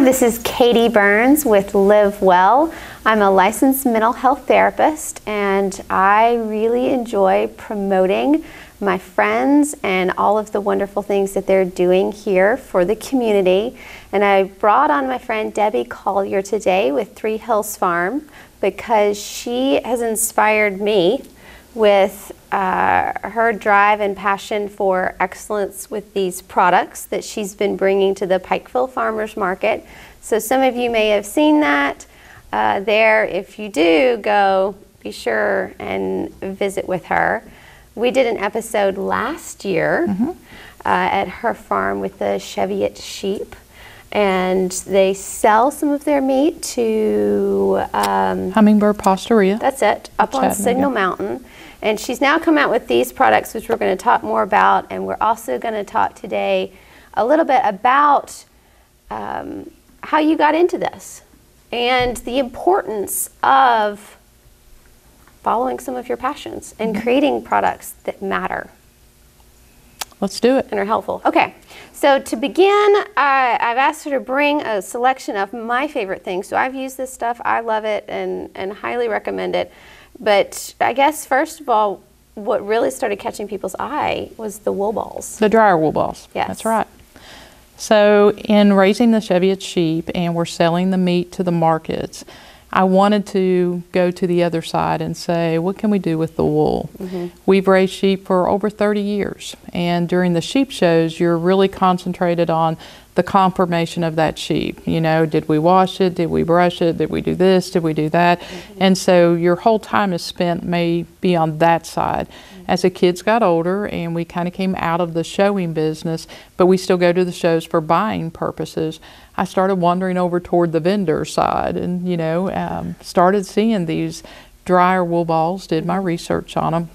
This is Katie Burns with Live Well. I'm a licensed mental health therapist, and I really enjoy promoting my friends and all of the wonderful things that they're doing here for the community. And I brought on my friend Debbie Collier today with Three Hills Farm because she has inspired me with her drive and passion for excellence with these products that she's been bringing to the Pikeville Farmers Market. So some of you may have seen that there. If you do, go be sure and visit with her. We did an episode last year at her farm with the Cheviot sheep, and they sell some of their meat to Hummingbird Pastoria. That's it, up on Signal Mountain. And she's now come out with these products, which we're going to talk more about. And we're also going to talk today a little bit about how you got into this and the importance of following some of your passions and creating products that matter. Let's do it. And are helpful. Okay, so to begin, I've asked her to bring a selection of my favorite things. So I've used this stuff. I love it and highly recommend it. But I guess, first of all, what really started catching people's eye was the wool balls. The dryer wool balls. Yes. That's right. So in raising the Cheviot sheep and we're selling the meat to the markets, I wanted to go to the other side and say, what can we do with the wool? We've raised sheep for over 30 years. And during the sheep shows, you're really concentrated on the conformation of that sheep. You know, did we wash it? Did we brush it? Did we do this? Did we do that? And so your whole time is spent maybe on that side. As the kids got older and we kind of came out of the showing business, but we still go to the shows for buying purposes, I started wandering over toward the vendor side and, you know, started seeing these dryer wool balls, did my research on them.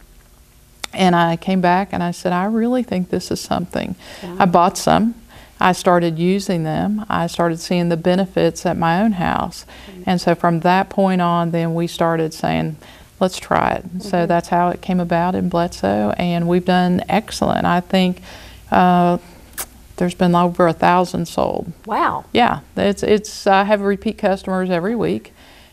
And I came back and I said, I really think this is something. I bought some. I started using them. I started seeing the benefits at my own house. And so from that point on, then we started saying, let's try it. So that's how it came about in Bledsoe, and we've done excellent. I think there's been over 1,000 sold. Wow. Yeah, it's I have repeat customers every week.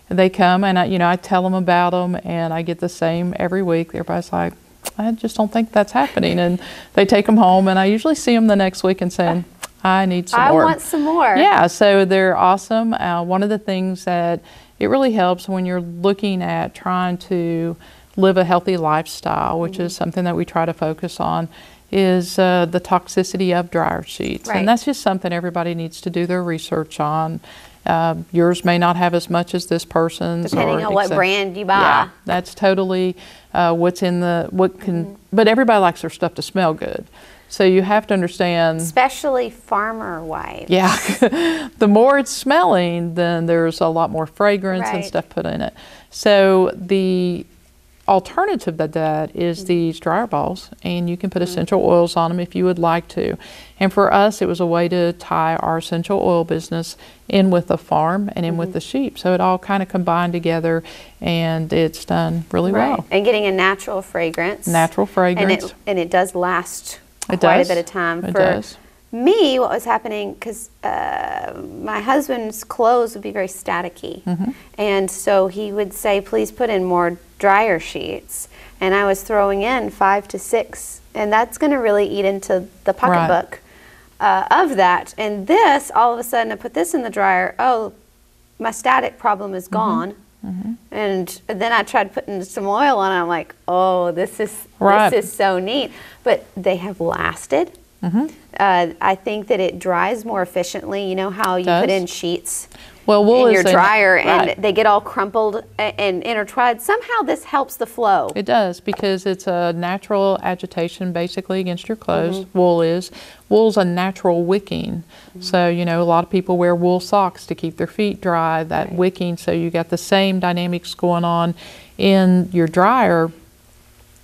They come and I tell them about them, and I get the same every week. Everybody's like, I just don't think that's happening, and they take them home, and I usually see them the next week and saying, I need some more. I want some more. Yeah, so they're awesome. One of the things that it really helps when you're looking at trying to live a healthy lifestyle, which is something that we try to focus on, is the toxicity of dryer sheets. And that's just something everybody needs to do their research on. Yours may not have as much as this person's. Depending on what brand you buy. Yeah, that's totally what's in the, but everybody likes their stuff to smell good. So you have to understand. Especially farmer wives. Yeah, the more it's smelling, then there's a lot more fragrance and stuff put in it. So the alternative to that is these dryer balls, and you can put essential oils on them if you would like to. And for us, it was a way to tie our essential oil business in with the farm and in with the sheep. So it all kind of combined together, and it's done really well. And getting a natural fragrance. Natural fragrance. And it does last quite a bit of time. It does. Me, what was happening, because my husband's clothes would be very staticky, and so he would say, please put in more dryer sheets, and I was throwing in 5 to 6, and that's going to really eat into the pocketbook of that. And this, all of a sudden, I put this in the dryer, oh, my static problem is gone. And then I tried putting some oil on it. I'm like, oh, this is so neat. But they have lasted. I think that it dries more efficiently. You know how you put in sheets well, wool in is your dryer right. and they get all crumpled and intertwined. Somehow this helps the flow. It does, because it's a natural agitation basically against your clothes. Wool's a natural wicking. So, you know, a lot of people wear wool socks to keep their feet dry, that wicking, so you got the same dynamics going on in your dryer.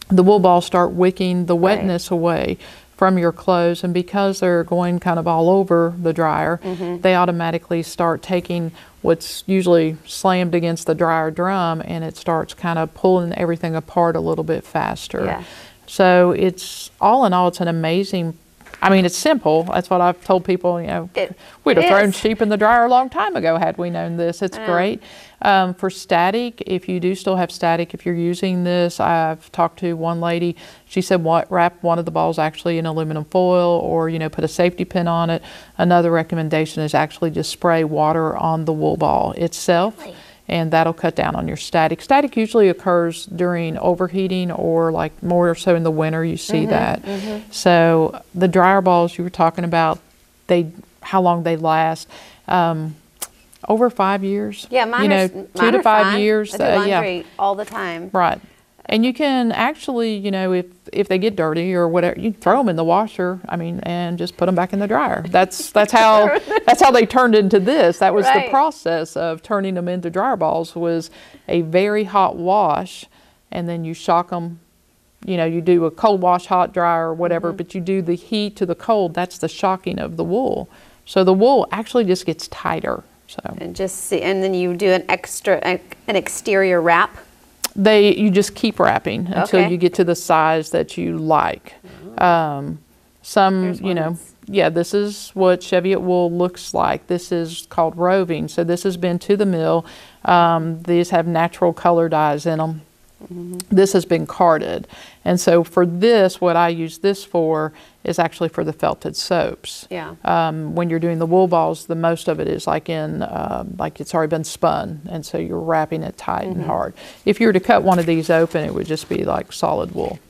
The wool balls start wicking the wetness away from your clothes, and because they're going kind of all over the dryer, they automatically start taking what's usually slammed against the dryer drum, and it starts kind of pulling everything apart a little bit faster. So it's, all in all, it's an amazing, I mean, it's simple. That's what I've told people, you know, we'd have thrown sheep in the dryer a long time ago had we known this. It's great. For static, if you do still have static, if you're using this, I've talked to one lady, she said wrap one of the balls actually in aluminum foil, or, you know, put a safety pin on it. Another recommendation is actually just spray water on the wool ball itself. And that'll cut down on your static. Static usually occurs during overheating, or like more so in the winter you see that. So the dryer balls you were talking about, how long they last. Over 5 years. Yeah, mine are 2 to 5 years. I do laundry all the time. Right. And you can actually, you know, if they get dirty or whatever, you throw them in the washer. I mean, and just put them back in the dryer. That's how they turned into this. That was the process of turning them into dryer balls, was a very hot wash, and then you shock them. You know, you do a cold wash, hot dryer, or whatever, but you do the heat to the cold. That's the shocking of the wool. So the wool actually just gets tighter. So and then you do an exterior wrap. You just keep wrapping until you get to the size that you like. Some, you know, this is what Cheviot wool looks like. This is called roving. So this has been to the mill. These have natural color dyes in them. This has been carded. And so for this, what I use this for is actually for the felted soaps. When you're doing the wool balls, the most of it is like in, like it's already been spun, and so you're wrapping it tight and hard. If you were to cut one of these open, it would just be like solid wool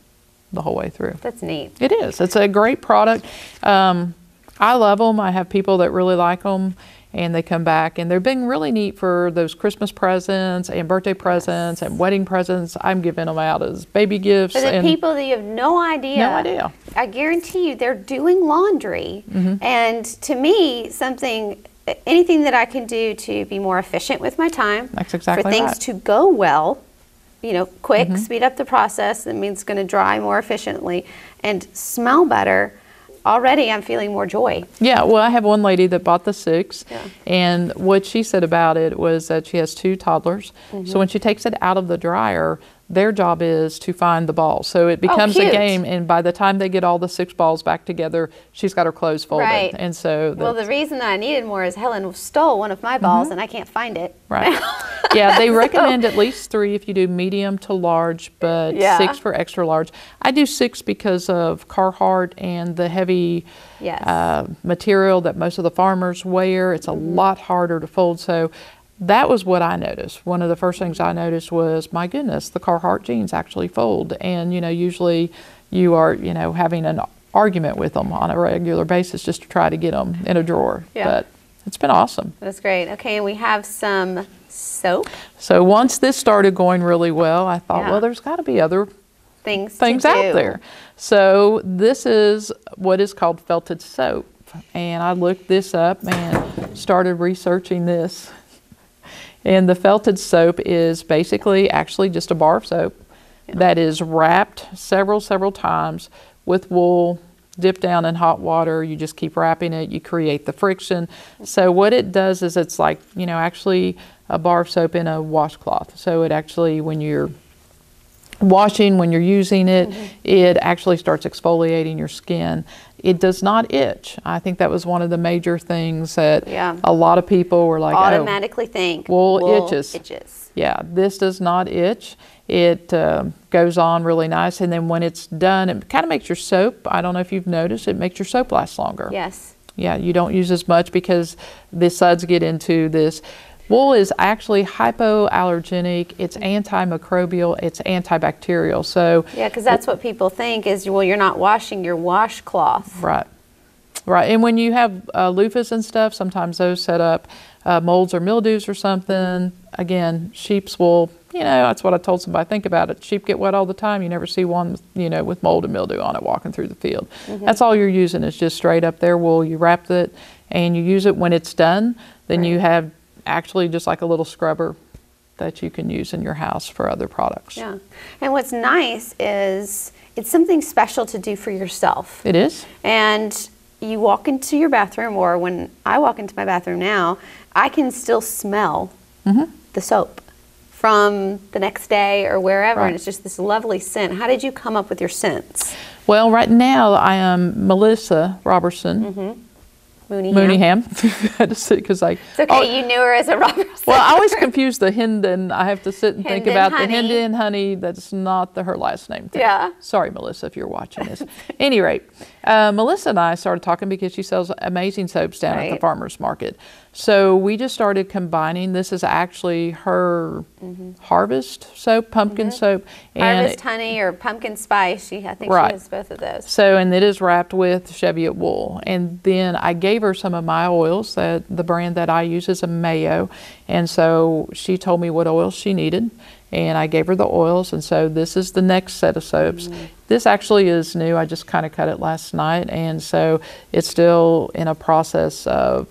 the whole way through. That's neat. It is. It's a great product. I love them. I have people that really like them, and they come back, and they're being really neat for those Christmas presents and birthday presents and wedding presents. I'm giving them out as baby gifts. For the people that you have no idea. No idea. I guarantee you they're doing laundry. And to me, anything that I can do to be more efficient with my time. That's exactly for things right. to go well, you know, quick, speed up the process. That means it's going to dry more efficiently and smell better. Already I'm feeling more joy. Yeah, well, I have one lady that bought the 6, and what she said about it was that she has 2 toddlers. So when she takes it out of the dryer, their job is to find the ball. So it becomes a game, and by the time they get all the 6 balls back together, she's got her clothes folded. And so well, the reason that I needed more is Helen stole one of my balls and I can't find it. Yeah, they recommend at least 3 if you do medium to large, but 6 for extra large. I do 6 because of Carhartt and the heavy material that most of the farmers wear. It's a lot harder to fold. So that was what I noticed. One of the first things I noticed was, my goodness, the Carhartt jeans actually fold. And, you know, usually you are, you know, having an argument with them on a regular basis just to try to get them in a drawer. But it's been awesome. That's great. Okay, and we have some soap. So once this started going really well, I thought, well, there's got to be other things out there. So this is what is called felted soap. And I looked this up and started researching this. And the felted soap is basically actually just a bar of soap that is wrapped several times with wool, dipped down in hot water. You just keep wrapping it, you create the friction. So what it does is, it's like, you know, actually a bar of soap in a washcloth. So it actually, when you're washing, when you're using it, it actually starts exfoliating your skin. It does not itch. I think that was one of the major things that a lot of people were like, automatically think wool itches. Yeah, this does not itch. It goes on really nice, and then when it's done, it kind of makes your soap, I don't know if you've noticed, it makes your soap last longer. Yes. Yeah, you don't use as much because the suds get into this. Wool is actually hypoallergenic, it's antimicrobial, it's antibacterial. So yeah, because that's what people think is, well, you're not washing your washcloth. Right. Right, and when you have loofahs and stuff, sometimes those set up molds or mildews or something. Again, sheep's wool, you know, that's what I told somebody. Think about it. Sheep get wet all the time. You never see one, with mold and mildew on it walking through the field. That's all you're using is just straight up their wool. You wrap it and you use it when it's done. Then you have actually just like a little scrubber that you can use in your house for other products. Yeah, and what's nice is it's something special to do for yourself. It is. And you walk into your bathroom, or when I walk into my bathroom now, I can still smell the soap from the next day or wherever, and it's just this lovely scent. How did you come up with your scents? Well, right now I am Melissa Robertson. Mooneyham. Because it's okay, you knew her as a Robertson. Well, I always confuse the Hendon. I have to sit and think about the Hendon honey. That's not her last name. Yeah. Sorry, Melissa, if you're watching this. At any rate, Melissa and I started talking because she sells amazing soaps down at the farmer's market. So we just started combining. This is actually her harvest soap, pumpkin soap. And harvest honey or pumpkin spice. I think she has both of those. So, and it is wrapped with Cheviot wool. And then I gave her some of my oils. The brand that I use is a Mayo. And so she told me what oils she needed. And I gave her the oils. And so this is the next set of soaps. This actually is new. I just kind of cut it last night. And so it's still in a process of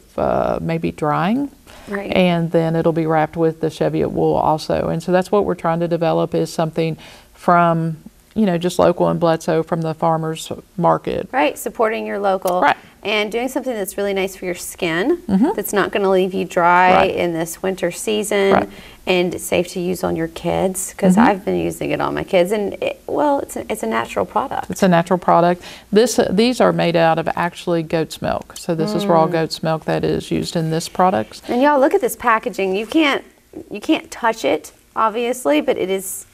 maybe drying. Right. And then it'll be wrapped with the Cheviot wool also. And so that's what we're trying to develop, is something from, just local in Bledsoe, from the farmer's market. Right, supporting your local. Right. And doing something that's really nice for your skin, that's not going to leave you dry in this winter season, and it's safe to use on your kids, because I've been using it on my kids, and it's a natural product. It's a natural product. These are made out of actually goat's milk, so this is raw goat's milk that is used in this product. And y'all, look at this packaging. You can't touch it, obviously, but it is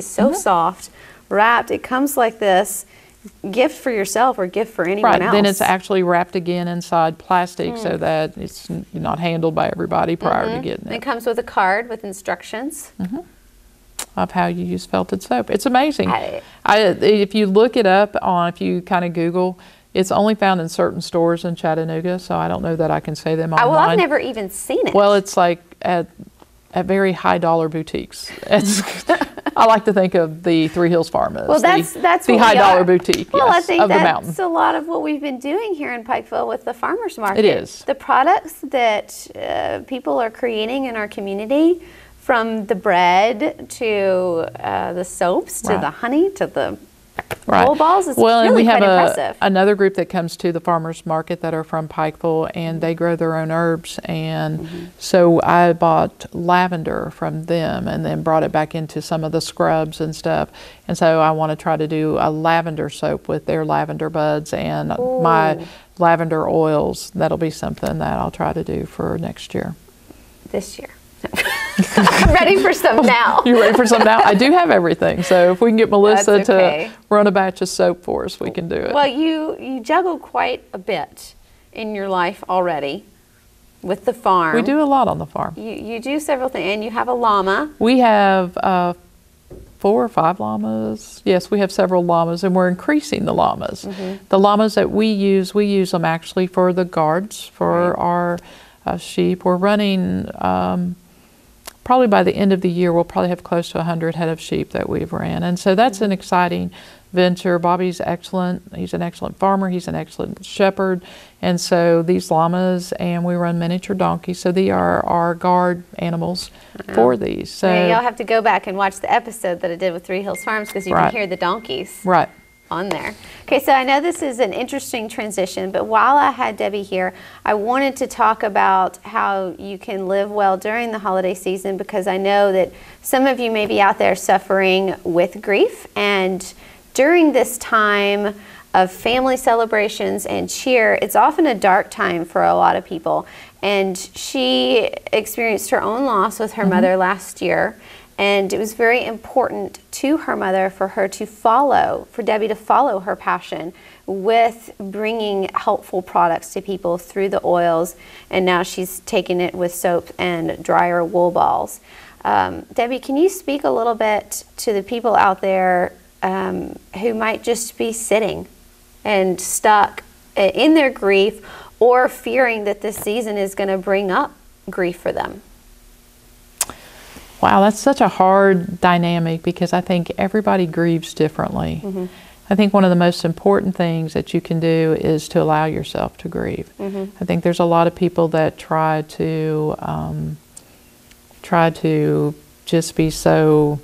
so soft, wrapped. It comes like this. Gift for yourself or gift for anyone else. Then it's actually wrapped again inside plastic so that it's not handled by everybody prior to getting it. It comes with a card with instructions of how you use felted soap. It's amazing. If you look it up if you kind of Google, it's only found in certain stores in Chattanooga, so I don't know that I can say them online. Well, I've never even seen it. Well, it's like at very high dollar boutiques. I like to think of the Three Hills Farm as that's the high dollar boutique. Well, yes, I think of the mountain. That's a lot of what we've been doing here in Pikeville with the farmers market. It is. The products that people are creating in our community, from the bread to the soaps to the honey to the bowl balls, it's really and we have impressive. Another group that comes to the farmers market that are from Pikeville, and they grow their own herbs, and so I bought lavender from them and then brought it back into some of the scrubs and stuff, and so I want to try to do a lavender soap with their lavender buds and my lavender oils. That'll be something that I'll try to do for next year. This year. I'm ready for some now. You ready for some now? I do have everything, so if we can get Melissa to run a batch of soap for us, we can do it. Well, you juggle quite a bit in your life already with the farm. We do a lot on the farm. You do several things, and you have a llama. We have 4 or 5 llamas. Yes, we have several llamas, and we're increasing the llamas. The llamas that we use them actually for the guards for our sheep. We're running, probably by the end of the year, we'll probably have close to 100 head of sheep that we've ran. And so that's an exciting venture. Bobby's excellent. He's an excellent farmer. He's an excellent shepherd. And so these llamas, and we run miniature donkeys. So they are our guard animals for these. So y'all have to go back and watch the episode that I did with Three Hills Farms, because you can hear the donkeys. On there. Okay, so I know this is an interesting transition, but while I had Debbie here, I wanted to talk about how you can live well during the holiday season, because I know that some of you may be out there suffering with grief, and during this time of family celebrations and cheer, it's often a dark time for a lot of people. And she experienced her own loss with her mother last year. And it was very important to her mother for Debbie to follow her passion with bringing helpful products to people through the oils. And now she's taken it with soap and dryer wool balls. Debbie, can you speak a little bit to the people out there who might just be sitting and stuck in their grief, or fearing that this season is going to bring up grief for them? Wow, that's such a hard dynamic, because I think everybody grieves differently. Mm-hmm. I think one of the most important things that you can do is to allow yourself to grieve. Mm-hmm. I think there's a lot of people that try to just be so,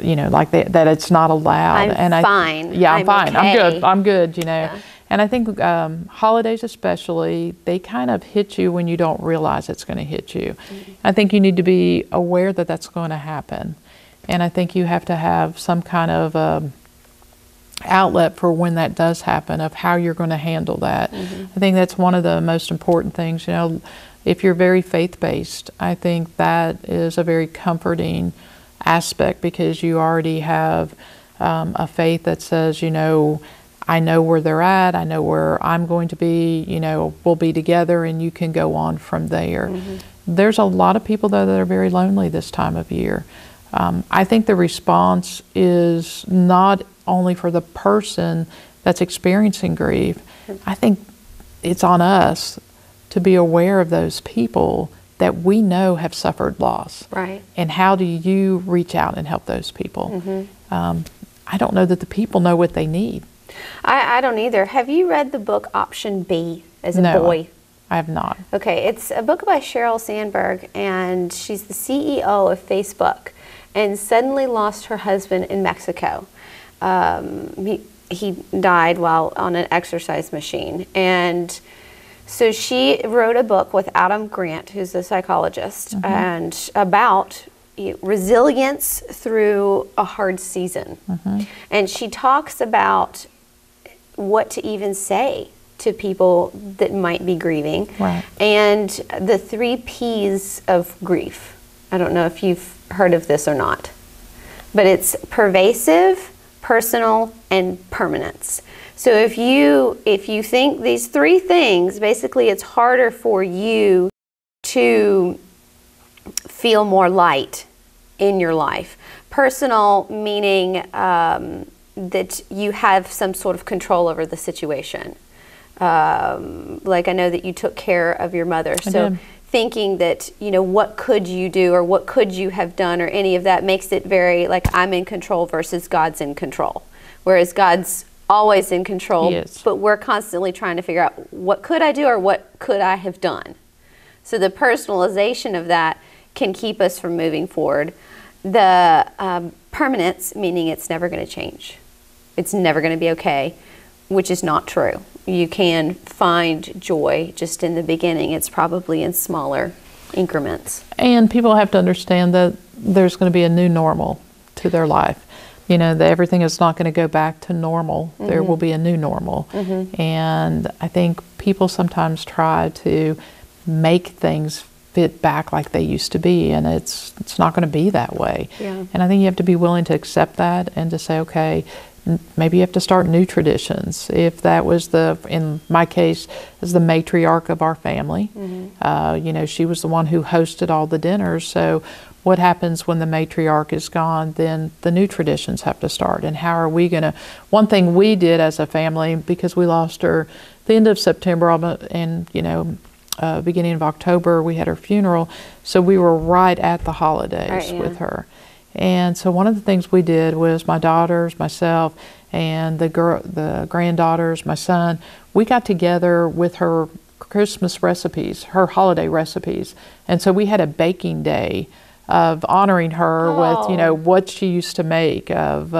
like that it's not allowed. I'm fine. Yeah, I'm fine. Okay. I'm good. Yeah. And I think holidays especially, they kind of hit you when you don't realize it's going to hit you. Mm-hmm. I think you need to be aware that that's going to happen. And I think you have to have some kind of outlet for when that does happen, of how you're going to handle that. Mm-hmm. I think that's one of the most important things. If you're very faith-based, I think that is a very comforting aspect, because you already have a faith that says, I know where they're at, I know where I'm going to be, we'll be together, and you can go on from there. Mm-hmm. There's a lot of people, though, that are very lonely this time of year. I think the response is not only for the person that's experiencing grief. I think it's on us to be aware of those people that we know have suffered loss. Right. And how do you reach out and help those people? Mm-hmm. I don't know that the people know what they need. I don't either. Have you read the book Option B as a No, boy? I have not. Okay, it's a book by Sheryl Sandberg, and she's the CEO of Facebook, and suddenly lost her husband in Mexico. He died while on an exercise machine, and so she wrote a book with Adam Grant, who's a psychologist, mm-hmm. and about resilience through a hard season. Mm-hmm. And she talks about what to even say to people that might be grieving, right. and the 3 P's of grief. I don't know if you've heard of this or not, but it's pervasive, personal, and permanence. So if you think these 3 things, basically it's harder for you to feel more light in your life. Personal meaning that you have some sort of control over the situation. Like I know that you took care of your mother, so thinking that, what could you do or what could you have done or any of that makes it very like I'm in control versus God's in control. Whereas God's always in control, but we're constantly trying to figure out what could I do or what could I have done. So the personalization of that can keep us from moving forward. The permanence, meaning it's never going to change. It's never going to be okay, which is not true. You can find joy just in the beginning. It's probably in smaller increments. And people have to understand that there's going to be a new normal to their life. That everything is not going to go back to normal. Mm-hmm. There will be a new normal. Mm-hmm. And I think people sometimes try to make things fit back like they used to be, and it's not going to be that way. Yeah. And I think you have to be willing to accept that and to say, okay, maybe you have to start new traditions. If that was in my case, as the matriarch of our family, mm-hmm. She was the one who hosted all the dinners. So what happens when the matriarch is gone? Then the new traditions have to start. And how are we going to? One thing we did as a family, because we lost her the end of September, and beginning of October, we had her funeral, so we were right at the holidays with her. And so one of the things we did was my daughters, myself, and the granddaughters, my son, we got together with her Christmas recipes, her holiday recipes. And so we had a baking day of honoring her with, what she used to make of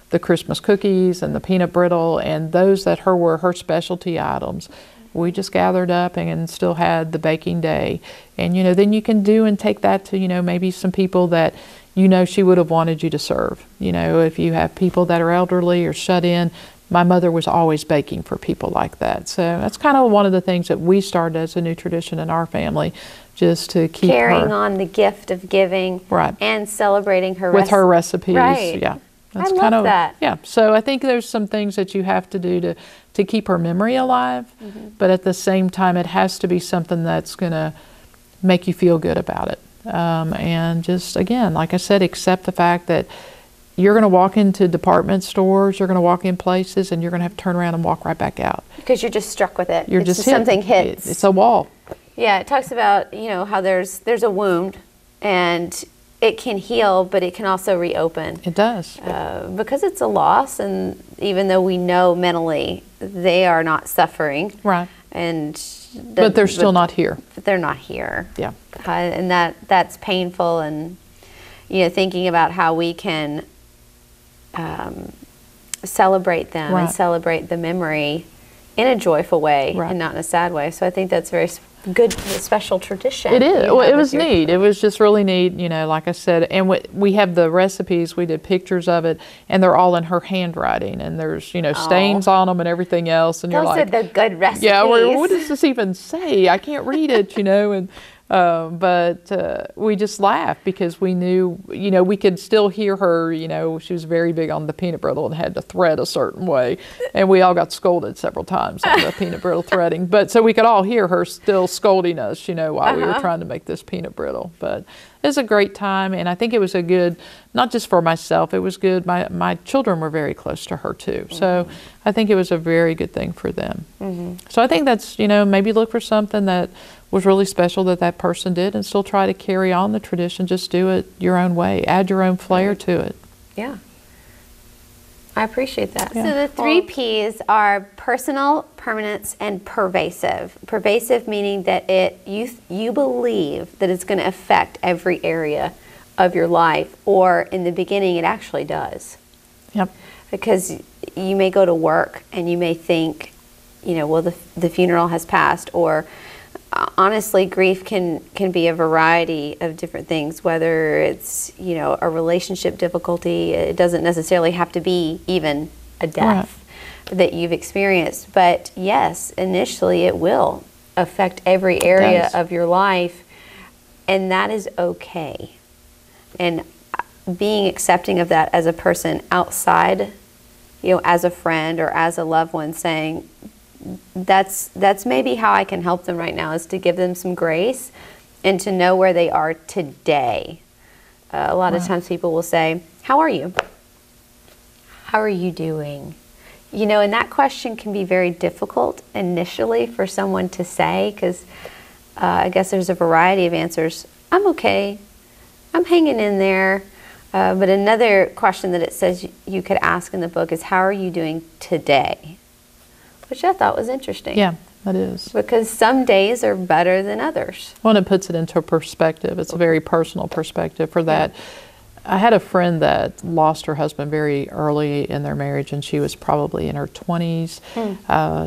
the Christmas cookies and the peanut brittle, and those that were her specialty items. We just gathered up and still had the baking day. And, then you can do and take that to, maybe some people that, she would have wanted you to serve. If you have people that are elderly or shut in, my mother was always baking for people like that. So that's kind of one of the things that we started as a new tradition in our family, just to keep carrying on the gift of giving, right, and celebrating her with her recipes. Right. Yeah. That's I love that. Yeah. So I think there's some things that you have to do to keep her memory alive, mm-hmm. but at the same time, it has to be something that's going to make you feel good about it. And just, again, like I said, accept the fact that you're going to walk into department stores, you're going to walk in places, and you're going to have to turn around and walk right back out. Because you're just struck with it. You're just hit. Something hits. It's a wall. Yeah, it talks about, you know, how there's a wound and it can heal, but it can also reopen. It does. Because it's a loss, and even though we know mentally they are not suffering. Right. But they're still not here. But they're not here. Yeah. And that's painful, and, you know, thinking about how we can celebrate them and celebrate the memory in a joyful way and not in a sad way. So I think that's very good, special tradition. It is. Well, it was neat. It was just really neat, you know, like I said. And we have the recipes, we did pictures of it, and they're all in her handwriting. And there's, you know, stains on them and everything else. And Those you're like, are the good recipes. yeah, what does this even say? I can't read it, you know. And but we just laughed because we knew, you know, we could still hear her, you know, she was very big on the peanut brittle and had to thread a certain way. And we all got scolded several times on the peanut brittle threading. But so we could all hear her still scolding us, you know, while we were trying to make this peanut brittle. But it was a great time. And I think it was a good, not just for myself, it was good. My children were very close to her too. So I think it was a very good thing for them. So I think that's, you know, maybe look for something that was really special that person did, and still try to carry on the tradition. Just do it your own way. Add your own flair to it. Yeah. I appreciate that. Yeah. So the 3 P's are personal, permanence, and pervasive. Pervasive meaning that you believe that it's going to affect every area of your life, or in the beginning it actually does. Yep. Because you may go to work and you may think, you know, well, the funeral has passed, or honestly, grief can be a variety of different things, whether it's, you know, a relationship difficulty. It doesn't necessarily have to be even a death that you've experienced. But yes, initially it will affect every area of your life, and that is okay. And being accepting of that as a person outside, you know, as a friend or as a loved one, saying, that's maybe how I can help them right now, is to give them some grace and to know where they are today. A lot of times people will say, how are you? How are you doing? You know, and that question can be very difficult initially for someone to say, because I guess there's a variety of answers. I'm okay. I'm hanging in there. But another question that it says you could ask in the book is, how are you doing today? Which I thought was interesting. Yeah, that is. Because some days are better than others. Well, and it puts it into perspective. It's a very personal perspective for that. I had a friend that lost her husband very early in their marriage, and she was probably in her 20s.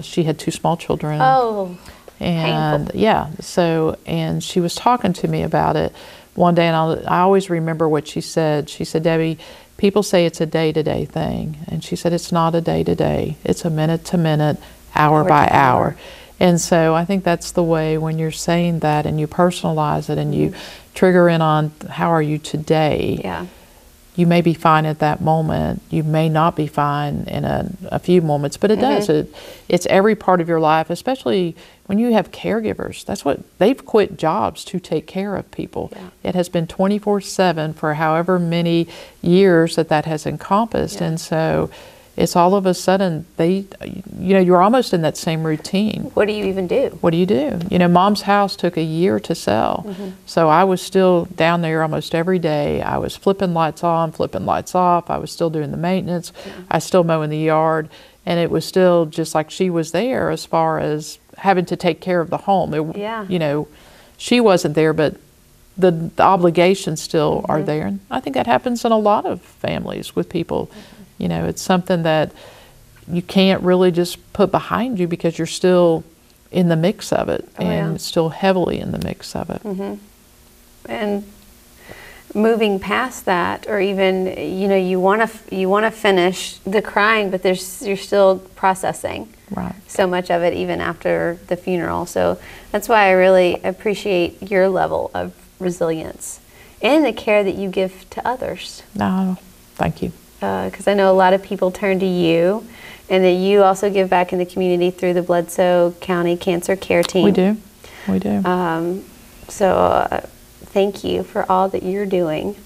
She had 2 small children. Oh, and painful. Yeah, so, and she was talking to me about it one day, and I always remember what she said. She said, Debbie, people say it's a day-to-day thing. And she said, it's not a day-to-day. It's a minute-to-minute, hour by hour. And so I think that's the way, when you're saying that and you personalize it and you trigger in on how are you today, you may be fine at that moment. You may not be fine in a few moments, but it does. It's every part of your life, especially when you have caregivers. That's what, they've quit jobs to take care of people. It has been 24/7 for however many years that has encompassed. And so it's all of a sudden, you know, you're almost in that same routine. What do you even do? What do you do? You know, Mom's house took a year to sell. So I was still down there almost every day. I was flipping lights on, flipping lights off. I was still doing the maintenance. I was still mowing the yard. And it was still just like she was there as far as having to take care of the home. You know, she wasn't there, but the obligations still are there. And I think that happens in a lot of families with people. You know, it's something that you can't really just put behind you because you're still in the mix of it, and still heavily in the mix of it. And moving past that, or even, you know, you want to finish the crying, but you're still processing so much of it even after the funeral. So that's why I really appreciate your level of resilience and the care that you give to others. No, thank you. Because I know a lot of people turn to you, and that you also give back in the community through the Bledsoe County Cancer Care Team. We do. So thank you for all that you're doing.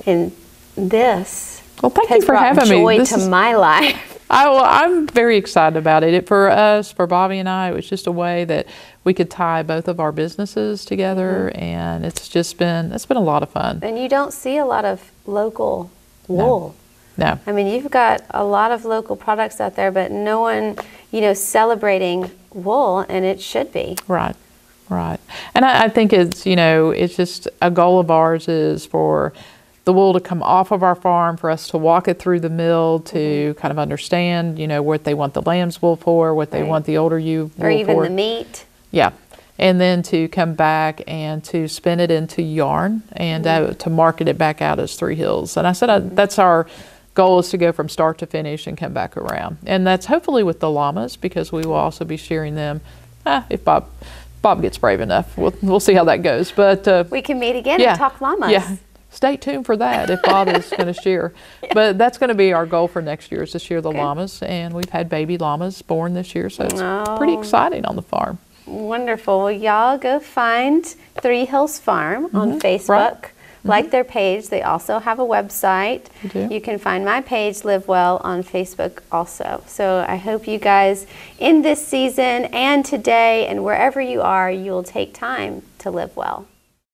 And this Well, thank you for having me. Joy to my life. I'm very excited about it. For us, for Bobby and I, it was just a way that we could tie both of our businesses together, and it's been a lot of fun. And you don't see a lot of local wool. No. I mean, you've got a lot of local products out there, but no one, celebrating wool, and it should be. Right. Right. And I think it's, it's just a goal of ours is for the wool to come off of our farm, for us to walk it through the mill to kind of understand, what they want the lamb's wool for, what they want the older ewe wool for. Or even the meat. Yeah. And then to come back and to spin it into yarn and to market it back out as Three Hills. And I said that's our goal, is to go from start to finish and come back around. And that's hopefully with the llamas, because we will also be shearing them if Bob gets brave enough. We'll see how that goes. But we can meet again and talk llamas. Yeah. Stay tuned for that if Bob is going to shear. But that's going to be our goal for next year, is to shear the llamas. And we've had baby llamas born this year, so it's pretty exciting on the farm. Wonderful. Well, y'all go find Three Hills Farm on Facebook. Right. Like their page. They also have a website. You do. You can find my page, Live Well, on Facebook also. So I hope you guys in this season and today and wherever you are, you'll take time to live well.